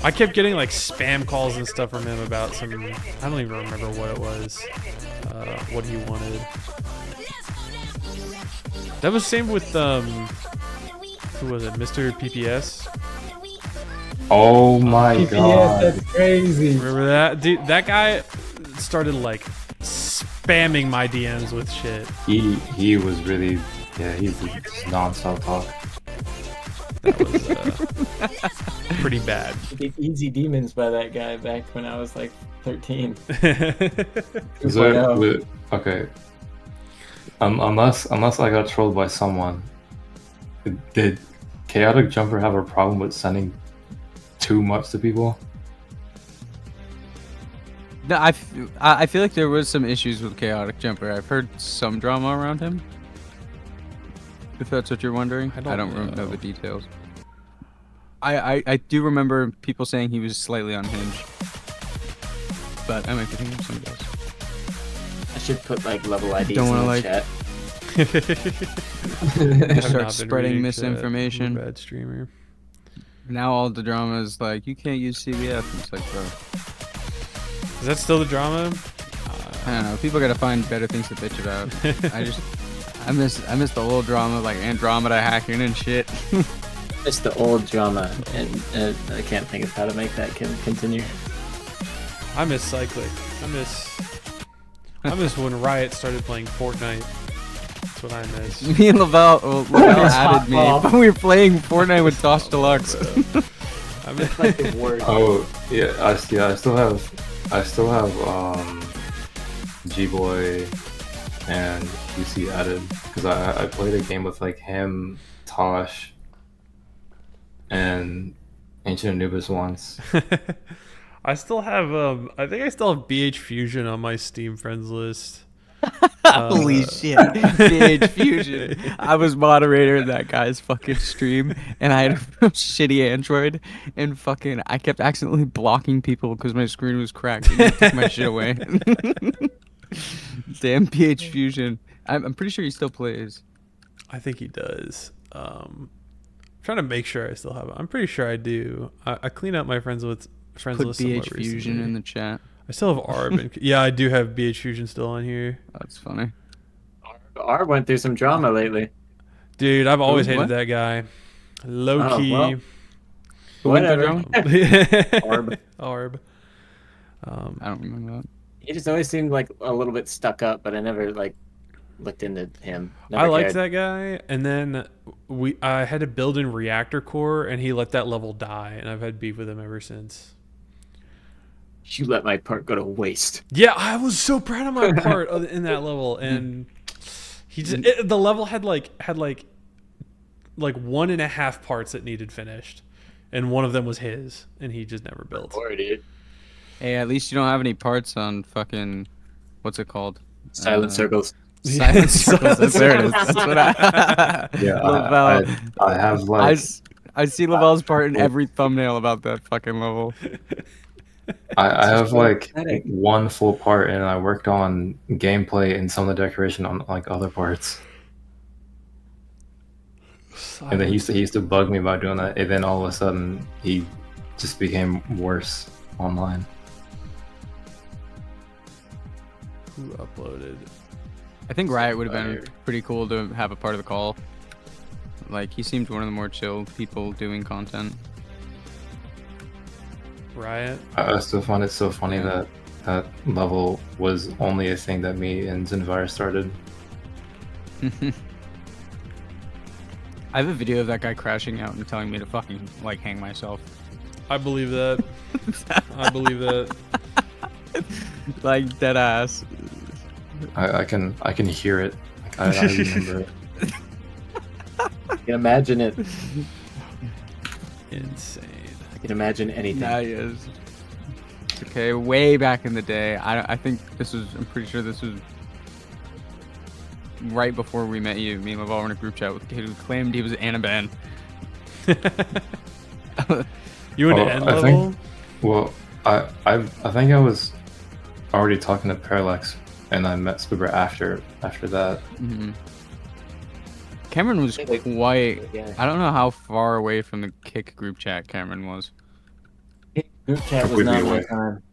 I kept getting like spam calls and stuff from him about some. I don't even remember what it was. What he wanted. That was same with who was it? Mr. PPS. Oh my PPS, god. that's crazy. Remember that? Dude, that guy started like spamming my DMs with shit. He was really, yeah, he was just non-stop talk. That was pretty bad. Did Easy Demons by that guy back when I was like 13. Is 2.0. it, okay. Unless I got trolled by someone, did Chaotic Jumper have a problem with sending too much to people? No, I feel like there was some issues with Chaotic Jumper. I've heard some drama around him. If that's what you're wondering, I don't know know. the details. I do remember people saying he was slightly unhinged, but I might be thinking of somebody else. I should put like level IDs Don't in wanna, the like- chat. I've Start not been spreading reading chat. misinformation. I'm a bad streamer. Now all the drama is like, you can't use CBF. It's like, bro, Is that still the drama? I don't know. People gotta find better things to bitch about. I miss the old drama, like Andromeda hacking and shit. It's the old drama, and I can't think of how to make that continue. I miss Cyclic. I miss when Riot started playing Fortnite. That's what I miss. Me and Lavelle added me. Hot We were playing Fortnite with Tosh Deluxe. I miss Like the word. Oh yeah, I still have G-Boy and QC added because I played a game with like him, Tosh, and Ancient Anubis once. I still have I think I still have BH Fusion on my Steam friends list. Holy shit. BH Fusion. I was moderator in that guy's fucking stream, and I had a shitty Android, and fucking I kept accidentally blocking people because my screen was cracked and he took my shit away. Damn BH Fusion. I'm pretty sure he still plays. I think he does. I'm trying to make sure I still have it. I'm pretty sure I do. I clean up my friends Put list somewhat BH Fusion recently. in the chat. I still have Arb. And, yeah, I do have BH Fusion still on here. That's funny. R went through some drama lately. Dude, I've always What? hated that guy. Low Oh, key. well. Whatever. Arb. Arb. I don't remember that. He just always seemed like a little bit stuck up, but I never like looked into him. Never I liked cared. that guy, and then I had to build in Reactor Core, and he let that level die, and I've had beef with him ever since. You let my part go to waste. Yeah, I was so proud of my part in that level, and he just the level had like 1.5 parts that needed finished, and one of them was his, and he just never built. Poor dude. Hey, at least you don't have any parts on fucking, what's it called? Silent circles. Silent circles. There it is. That's what Yeah, Lavelle. I have like I see Lavelle's part in every thumbnail about that fucking level. I have like pathetic. one full part, and I worked on gameplay and some of the decoration on like other parts. And then he used to bug me about doing that, and then all of a sudden he just became worse online. Who uploaded? I think Riot would have been Fire. pretty cool to have a part of the call. Like, he seemed one of the more chill people doing content. Riot. I still find it so funny that that level was only a thing that me and Zinvire started. I have a video of that guy crashing out and telling me to fucking, like, hang myself. I believe that. I believe that. Like, dead ass. I can hear it. Like, I remember it. I can imagine it. Insane. I can imagine anything. Yeah, he is. Okay, way back in the day. I think this was, I'm pretty sure this was right before we met you. Me and Laval were in a group chat with a kid who claimed he was Anaban. You in Well, end I level? think- Well, I think I was already talking to Parallax, and I met Spoober after that. Mhm. Cameron was I think they- quite. Yeah. I don't know how far away from the Kick group chat Cameron was. Group chat was Completely not my away. time.